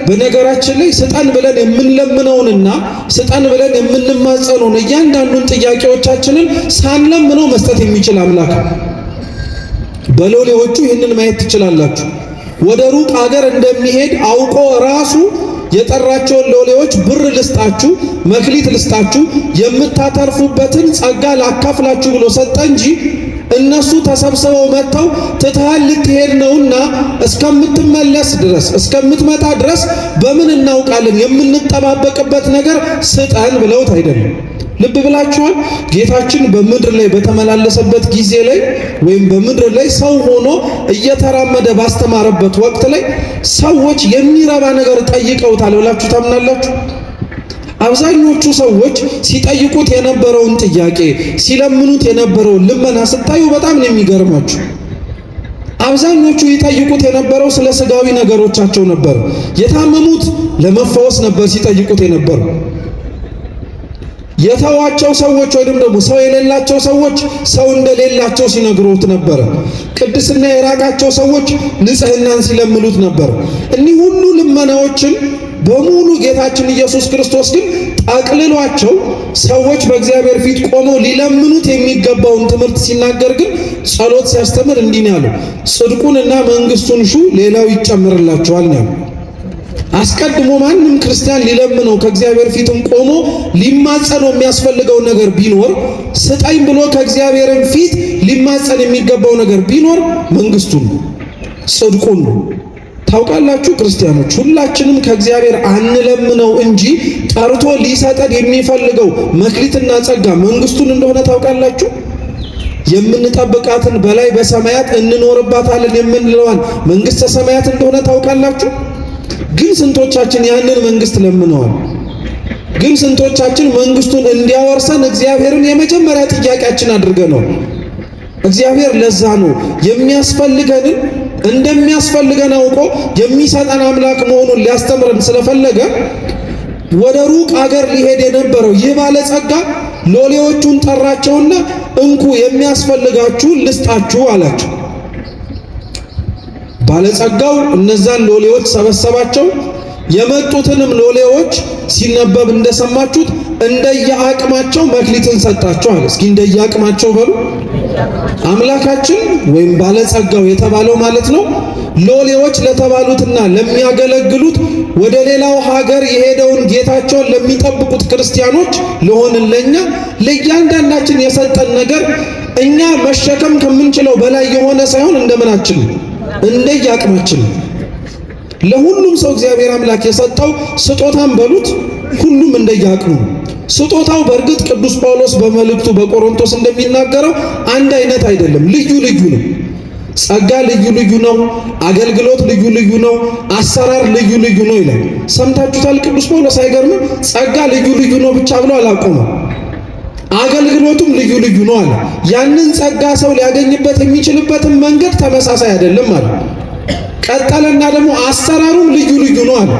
በነገራችን ላይ ስጠን ብለን የምንለምነውንና ስጠን ብለን የምንማጸነውን እያንዳንዱን ጥያቄዎቻችንን ሳንለምነው መስጠት የሚችል አምላክ በሎሌዎቹ ይህንን ማየት ትችላላችሁ። ወደ ሩቅ ሀገር እንደሚሄድ አውቆ ራሱ የጠራቸውን ሎሌዎች ብር ልስጣችሁ፣ መክሊት ልስጣችሁ፣ የምታተርፉበትን ጸጋ ላካፍላችሁ ብሎ ሰጠ እንጂ እነሱ ተሰብስበው መጥተው ትተሃል ልትሄድ ነውና እስከምትመለስ ድረስ እስከምትመጣ ድረስ በምን እናውቃለን የምንጠባበቅበት ነገር ስጠን ብለውት አይደለም። ልብ ብላችኋል? ጌታችን በምድር ላይ በተመላለሰበት ጊዜ ላይ ወይም በምድር ላይ ሰው ሆኖ እየተራመደ ባስተማረበት ወቅት ላይ ሰዎች የሚረባ ነገር ጠይቀውታል ብላችሁ ታምናላችሁ? አብዛኞቹ ሰዎች ሲጠይቁት የነበረውን ጥያቄ ሲለምኑት የነበረውን ልመና ስታዩ በጣም ነው የሚገርማችሁ። አብዛኞቹ ይጠይቁት የነበረው ስለ ስጋዊ ነገሮቻቸው ነበር። የታመሙት ለመፈወስ ነበር ሲጠይቁት የነበረው። የተዋቸው ሰዎች ወይም ደግሞ ሰው የሌላቸው ሰዎች ሰው እንደሌላቸው ሲነግሩት ነበር። ቅድስና የራቃቸው ሰዎች ንጽህናን ሲለምኑት ነበር። እኒህ ሁሉ ልመናዎችን በሙሉ ጌታችን ኢየሱስ ክርስቶስ ግን ጠቅልሏቸው ሰዎች በእግዚአብሔር ፊት ቆመው ሊለምኑት የሚገባውን ትምህርት ሲናገር ግን ጸሎት ሲያስተምር እንዲህ ነው ያለው፣ ጽድቁንና መንግስቱን ሹ ሌላው ይጨምርላችኋል ነው። አስቀድሞ ማንም ክርስቲያን ሊለምነው ከእግዚአብሔር ፊትም ቆሞ ሊማጸነው የሚያስፈልገው ነገር ቢኖር ስጠኝ ብሎ ከእግዚአብሔርን ፊት ሊማጸን የሚገባው ነገር ቢኖር መንግስቱን ጽድቁን ነው። ታውቃላችሁ ክርስቲያኖች ሁላችንም ከእግዚአብሔር አንለምነው እንጂ ጠርቶ ሊሰጠን የሚፈልገው መክሊትና ጸጋ መንግስቱን እንደሆነ ታውቃላችሁ። የምንጠብቃትን በላይ በሰማያት እንኖርባታለን የምንለዋን መንግስተ ሰማያት እንደሆነ ታውቃላችሁ። ግን ስንቶቻችን ያንን መንግስት ለምነዋል? ግን ስንቶቻችን መንግስቱን እንዲያወርሰን እግዚአብሔርን የመጀመሪያ ጥያቄያችን አድርገናል? እግዚአብሔር ለዛ ነው የሚያስፈልገንን እንደሚያስፈልገን አውቆ የሚሰጠን አምላክ መሆኑን ሊያስተምረን ስለፈለገ ወደ ሩቅ አገር ሊሄድ የነበረው ይህ ባለጸጋ ሎሌዎቹን ጠራቸውና እንኩ የሚያስፈልጋችሁን ልስጣችሁ አላቸው። ባለጸጋው እነዛን ሎሌዎች ሰበሰባቸው። የመጡትንም ሎሌዎች ሲነበብ እንደሰማችሁት እንደየአቅማቸው መክሊትን ሰጣቸው አለ። እስኪ እንደየአቅማቸው በሉ። አምላካችን ወይም ባለጸጋው የተባለው ማለት ነው ሎሌዎች ለተባሉትና ለሚያገለግሉት ወደ ሌላው ሀገር የሄደውን ጌታቸውን ለሚጠብቁት ክርስቲያኖች ለሆንን ለኛ ለእያንዳንዳችን የሰጠን ነገር እኛ መሸከም ከምንችለው በላይ የሆነ ሳይሆን እንደምናችን እንደየአቅማችን ለሁሉም ሰው እግዚአብሔር አምላክ የሰጠው ስጦታን በሉት ሁሉም እንደየአቅሙ። ስጦታው በእርግጥ ቅዱስ ጳውሎስ በመልእክቱ በቆሮንቶስ እንደሚናገረው አንድ አይነት አይደለም፣ ልዩ ልዩ ነው። ጸጋ ልዩ ልዩ ነው፣ አገልግሎት ልዩ ልዩ ነው፣ አሰራር ልዩ ልዩ ነው ይላል። ሰምታችሁታል? ቅዱስ ጳውሎስ አይገርምም? ጸጋ ልዩ ልዩ ነው ብቻ ብሎ አላቆመም። አገልግሎቱም ልዩ ልዩ ነው አለ። ያንን ጸጋ ሰው ሊያገኝበት የሚችልበትን መንገድ ተመሳሳይ አይደለም አለ። ቀጠለና ደግሞ አሰራሩም ልዩ ልዩ ነው አለ።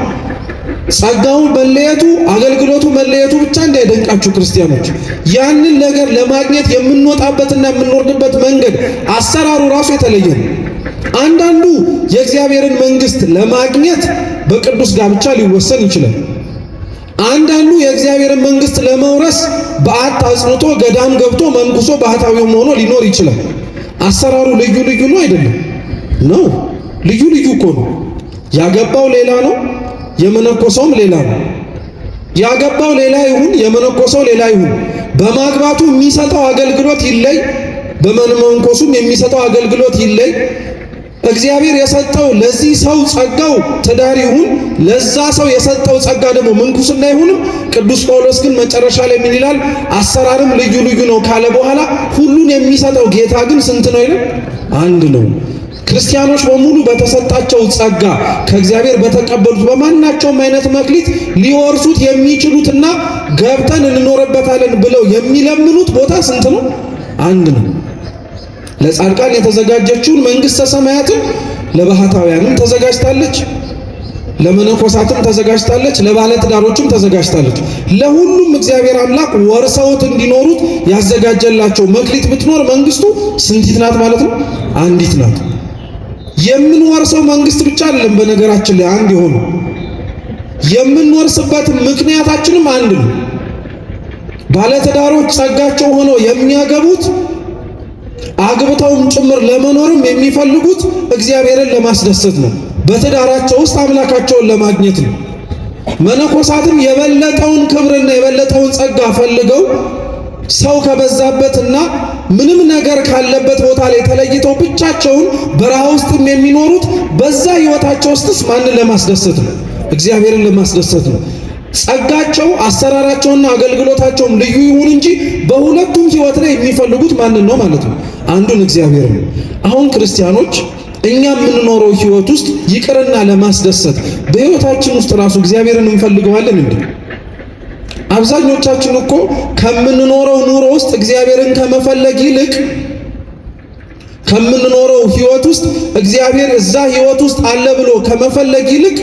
ጸጋው መለየቱ አገልግሎቱ መለየቱ ብቻ እንዳይደንቃችሁ ክርስቲያኖች፣ ያንን ነገር ለማግኘት የምንወጣበትና የምንወርድበት መንገድ አሰራሩ ራሱ የተለየ ነው። አንዳንዱ የእግዚአብሔርን መንግስት ለማግኘት በቅዱስ ጋብቻ ሊወሰን ይችላል። አንዳንዱ የእግዚአብሔርን መንግስት ለመውረስ በዓት አጽንቶ ገዳም ገብቶ መንኩሶ ባህታዊው ሆኖ ሊኖር ይችላል። አሰራሩ ልዩ ልዩ ነው አይደለም? ነው ልዩ ልዩ እኮ ነው። ያገባው ሌላ ነው፣ የመነኮሰውም ሌላ ነው። ያገባው ሌላ ይሁን፣ የመነኮሰው ሌላ ይሁን፣ በማግባቱ የሚሰጠው አገልግሎት ይለይ፣ በመንኮሱም የሚሰጠው አገልግሎት ይለይ። እግዚአብሔር የሰጠው ለዚህ ሰው ጸጋው ትዳር ይሁን፣ ለዛ ሰው የሰጠው ጸጋ ደግሞ ምንኩስና ይሁንም። ቅዱስ ጳውሎስ ግን መጨረሻ ላይ ምን ይላል? አሰራርም ልዩ ልዩ ነው ካለ በኋላ ሁሉን የሚሰጠው ጌታ ግን ስንት ነው ይላል? አንድ ነው። ክርስቲያኖች በሙሉ በተሰጣቸው ጸጋ ከእግዚአብሔር በተቀበሉት በማናቸውም አይነት መክሊት ሊወርሱት የሚችሉትና ገብተን እንኖርበታለን ብለው የሚለምኑት ቦታ ስንት ነው? አንድ ነው። ለጻድቃን የተዘጋጀችውን መንግስተ ሰማያትን ለባህታውያንም ተዘጋጅታለች፣ ለመነኮሳትም ተዘጋጅታለች፣ ለባለትዳሮችም ተዘጋጅታለች። ለሁሉም እግዚአብሔር አምላክ ወርሰውት እንዲኖሩት ያዘጋጀላቸው መክሊት ብትኖር መንግስቱ ስንቲት ናት ማለት ነው? አንዲት ናት። የምንወርሰው መንግስት ብቻ አይደለም። በነገራችን ላይ አንድ የሆነ የምንወርስበት ምክንያታችንም አንድ ነው። ባለትዳሮች ጸጋቸው ሆኖ የሚያገቡት አግብተውም ጭምር ለመኖርም የሚፈልጉት እግዚአብሔርን ለማስደሰት ነው። በትዳራቸው ውስጥ አምላካቸውን ለማግኘት ነው። መነኮሳትም የበለጠውን ክብርና የበለጠውን ጸጋ ፈልገው ሰው ከበዛበትና ምንም ነገር ካለበት ቦታ ላይ ተለይተው ብቻቸውን በረሃ ውስጥም የሚኖሩት በዛ ሕይወታቸው ውስጥስ ማንን ለማስደሰት ነው? እግዚአብሔርን ለማስደሰት ነው። ጸጋቸው አሰራራቸውና አገልግሎታቸውም ልዩ ይሁን እንጂ በሁለቱም ሕይወት ላይ የሚፈልጉት ማንን ነው ማለት ነው? አንዱን እግዚአብሔር ነው። አሁን ክርስቲያኖች እኛ የምንኖረው ሕይወት ውስጥ ይቅርና ለማስደሰት በሕይወታችን ውስጥ ራሱ እግዚአብሔርን እንፈልገዋለን እንዴ? አብዛኞቻችን እኮ ከምንኖረው ኑሮ ውስጥ እግዚአብሔርን ከመፈለግ ይልቅ ከምንኖረው ሕይወት ውስጥ እግዚአብሔር እዛ ሕይወት ውስጥ አለ ብሎ ከመፈለግ ይልቅ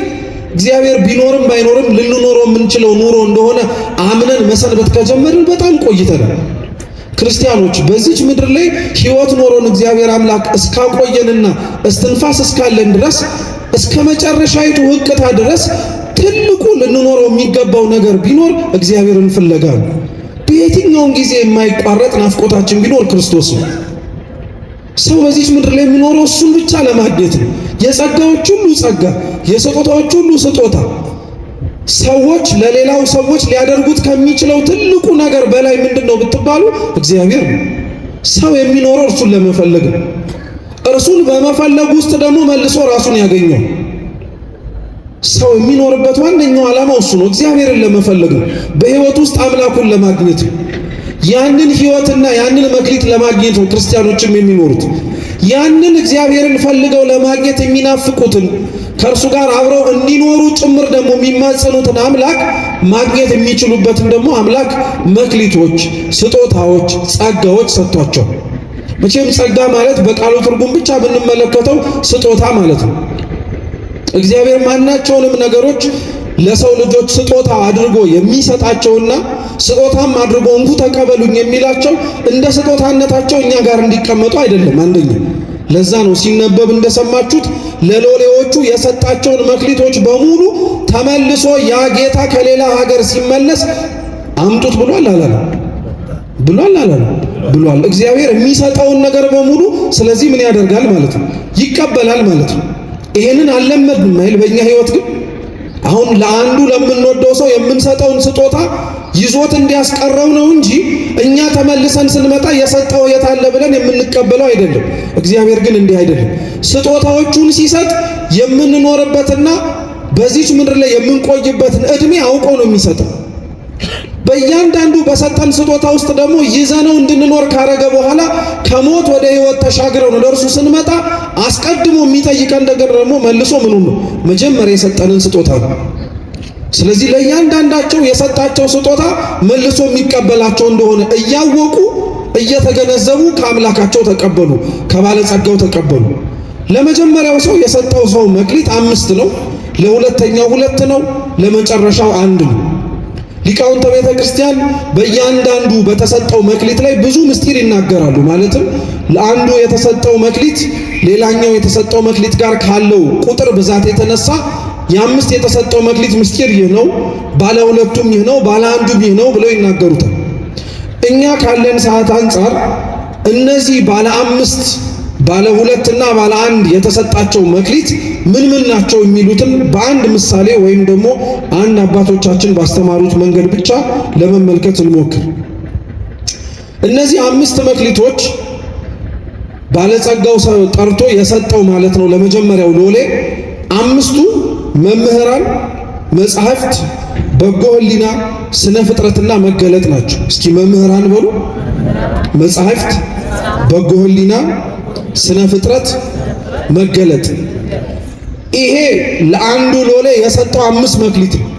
እግዚአብሔር ቢኖርም ባይኖርም ልንኖረው የምንችለው ኑሮ እንደሆነ አምነን መሰንበት ከጀመርን በጣም ቆይተናል። ክርስቲያኖች በዚች ምድር ላይ ሕይወት ኖሮን እግዚአብሔር አምላክ እስካቆየንና እስትንፋስ እስካለን ድረስ እስከ መጨረሻይቱ ሕቅታ ድረስ ትልቁ ልንኖረው የሚገባው ነገር ቢኖር እግዚአብሔርን ፍለጋ ነው። በየትኛውም ጊዜ የማይቋረጥ ናፍቆታችን ቢኖር ክርስቶስ ነው። ሰው በዚች ምድር ላይ የሚኖረው እሱን ብቻ ለማግኘት ነው። የጸጋዎች ሁሉ ጸጋ፣ የስጦታዎች ሁሉ ስጦታ ሰዎች ለሌላው ሰዎች ሊያደርጉት ከሚችለው ትልቁ ነገር በላይ ምንድነው ብትባሉ እግዚአብሔር ነው። ሰው የሚኖረው እርሱን ለመፈለግ ነው። እርሱን በመፈለግ ውስጥ ደግሞ መልሶ ራሱን ያገኘው። ሰው የሚኖርበት ዋነኛው ዓላማው እሱ ነው። እግዚአብሔርን ለመፈለግ ነው። በሕይወት ውስጥ አምላኩን ለማግኘት ነው። ያንን ሕይወትና ያንን መክሊት ለማግኘት ነው ክርስቲያኖችም የሚኖሩት። ያንን እግዚአብሔርን ፈልገው ለማግኘት የሚናፍቁትን ከእርሱ ጋር አብረው እንዲኖሩ ጭምር ደግሞ የሚማጸኑትን አምላክ ማግኘት የሚችሉበትን ደግሞ አምላክ መክሊቶች፣ ስጦታዎች፣ ጸጋዎች ሰጥቷቸው። መቼም ጸጋ ማለት በቃሉ ትርጉም ብቻ ብንመለከተው ስጦታ ማለት ነው። እግዚአብሔር ማናቸውንም ነገሮች ለሰው ልጆች ስጦታ አድርጎ የሚሰጣቸውና ስጦታም አድርጎ እንኩ ተቀበሉኝ የሚላቸው እንደ ስጦታነታቸው እኛ ጋር እንዲቀመጡ አይደለም። አንደኛ ለዛ ነው ሲነበብ እንደሰማችሁት ለሎሌዎቹ የሰጣቸውን መክሊቶች በሙሉ ተመልሶ ያ ጌታ ከሌላ ሀገር ሲመለስ አምጡት ብሏል አላለም? ብሏል አላለም? ብሏል። እግዚአብሔር የሚሰጠውን ነገር በሙሉ ስለዚህ ምን ያደርጋል ማለት ነው? ይቀበላል ማለት ነው። ይሄንን አልለመድንም አይደል? በእኛ ሕይወት ግን አሁን ለአንዱ ለምንወደው ሰው የምንሰጠውን ስጦታ ይዞት እንዲያስቀረው ነው እንጂ እኛ ተመልሰን ስንመጣ የሰጠው የት አለ ብለን የምንቀበለው አይደለም። እግዚአብሔር ግን እንዲህ አይደለም። ስጦታዎቹን ሲሰጥ የምንኖርበትና በዚች ምድር ላይ የምንቆይበትን ዕድሜ አውቆ ነው የሚሰጠው። በእያንዳንዱ በሰጠን ስጦታ ውስጥ ደግሞ ይዘነው እንድንኖር ካረገ በኋላ ከሞት ወደ ሕይወት ተሻግረን ወደ እርሱ ስንመጣ አስቀድሞ የሚጠይቀን ነገር ደግሞ መልሶ ምኑን ነው? መጀመሪያ የሰጠንን ስጦታ ነው። ስለዚህ ለእያንዳንዳቸው የሰጣቸው ስጦታ መልሶ የሚቀበላቸው እንደሆነ እያወቁ እየተገነዘቡ ከአምላካቸው ተቀበሉ፣ ከባለጸጋው ተቀበሉ። ለመጀመሪያው ሰው የሰጠው ሰው መክሊት 5 ነው፣ ለሁለተኛው 2 ነው፣ ለመጨረሻው 1 ነው። ሊቃውንተ ቤተ ክርስቲያን በእያንዳንዱ በተሰጠው መክሊት ላይ ብዙ ምስጢር ይናገራሉ። ማለትም ለአንዱ የተሰጠው መክሊት ሌላኛው የተሰጠው መክሊት ጋር ካለው ቁጥር ብዛት የተነሳ የ5 የተሰጠው መክሊት ምስጢር ይህ ነው፣ ባለ 2ቱም ይህ ነው፣ ባለ 1ዱም ይህ ነው ብለው ይናገሩታል። እኛ ካለን ሰዓት አንጻር እነዚህ ባለ 5 ባለ 2 እና ባለ 1 የተሰጣቸው መክሊት ምን ምን ናቸው የሚሉትን በአንድ ምሳሌ ወይም ደግሞ አንድ አባቶቻችን ባስተማሩት መንገድ ብቻ ለመመልከት እንሞክር። እነዚህ 5 መክሊቶች ባለጸጋው ጠርቶ የሰጠው ማለት ነው ለመጀመሪያው ሎሌ 5ቱ መምህራን፣ መጻሕፍት፣ በጎ ሕሊና፣ ስነ ፍጥረትና መገለጥ ናቸው። እስኪ መምህራን በሉ። መጻሕፍት፣ በጎ ሕሊና፣ ስነ ፍጥረት፣ መገለጥ። ይሄ ለአንዱ ሎሌ የሰጠው 5 መክሊት ነው።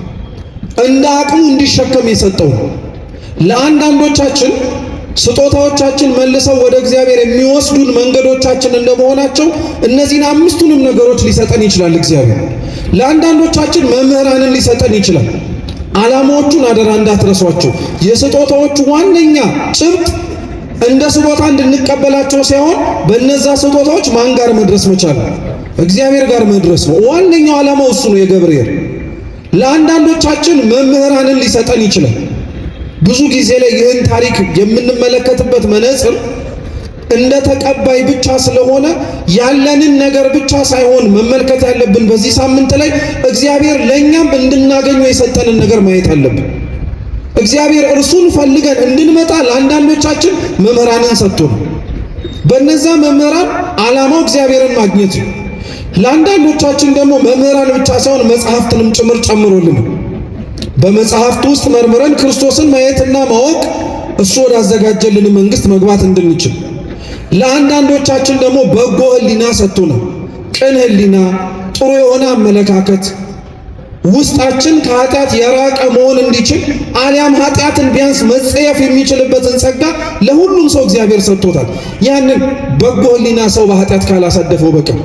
እንደ አቅሙ እንዲሸከም የሰጠው ነው። ለአንዳንዶቻችን ስጦታዎቻችን መልሰው ወደ እግዚአብሔር የሚወስዱን መንገዶቻችን እንደመሆናቸው እነዚህን 5ቱንም ነገሮች ሊሰጠን ይችላል እግዚአብሔር። ለአንዳንዶቻችን መምህራንን ሊሰጠን ይችላል። ዓላማዎቹን አደራ እንዳትረሷቸው። የስጦታዎቹ ዋነኛ ጭብጥ እንደ ስጦታ እንድንቀበላቸው ሳይሆን በእነዛ ስጦታዎች ማን ጋር መድረስ መቻል? እግዚአብሔር ጋር መድረስ ነው። ዋነኛው ዓላማው እሱ ነው የገብርኤል። ለአንዳንዶቻችን መምህራንን ሊሰጠን ይችላል። ብዙ ጊዜ ላይ ይህን ታሪክ የምንመለከትበት መነጽር እንደ ተቀባይ ብቻ ስለሆነ ያለንን ነገር ብቻ ሳይሆን መመልከት ያለብን በዚህ ሳምንት ላይ እግዚአብሔር ለኛም እንድናገኘው የሰጠንን ነገር ማየት አለብን። እግዚአብሔር እርሱን ፈልገን እንድንመጣ ለአንዳንዶቻችን መምህራንን ሰጥቶ ነው። በእነዛ መምህራን ዓላማው እግዚአብሔርን ማግኘት ነው። ለአንዳንዶቻችን ደግሞ መምህራን ብቻ ሳይሆን መጽሐፍትንም ጭምር ጨምሮልን በመጽሐፍት ውስጥ መርምረን ክርስቶስን ማየትና ማወቅ እሱ ወዳዘጋጀልን መንግሥት መግባት እንድንችል። ለአንዳንዶቻችን ደግሞ በጎ ሕሊና ሰጥቶ ነው። ቅን ሕሊና፣ ጥሩ የሆነ አመለካከት ውስጣችን ከኃጢአት የራቀ መሆን እንዲችል አሊያም ኃጢአትን ቢያንስ መጸየፍ የሚችልበትን ጸጋ ለሁሉም ሰው እግዚአብሔር ሰጥቶታል። ያንን በጎ ሕሊና ሰው በኃጢአት ካላሳደፈው በቀር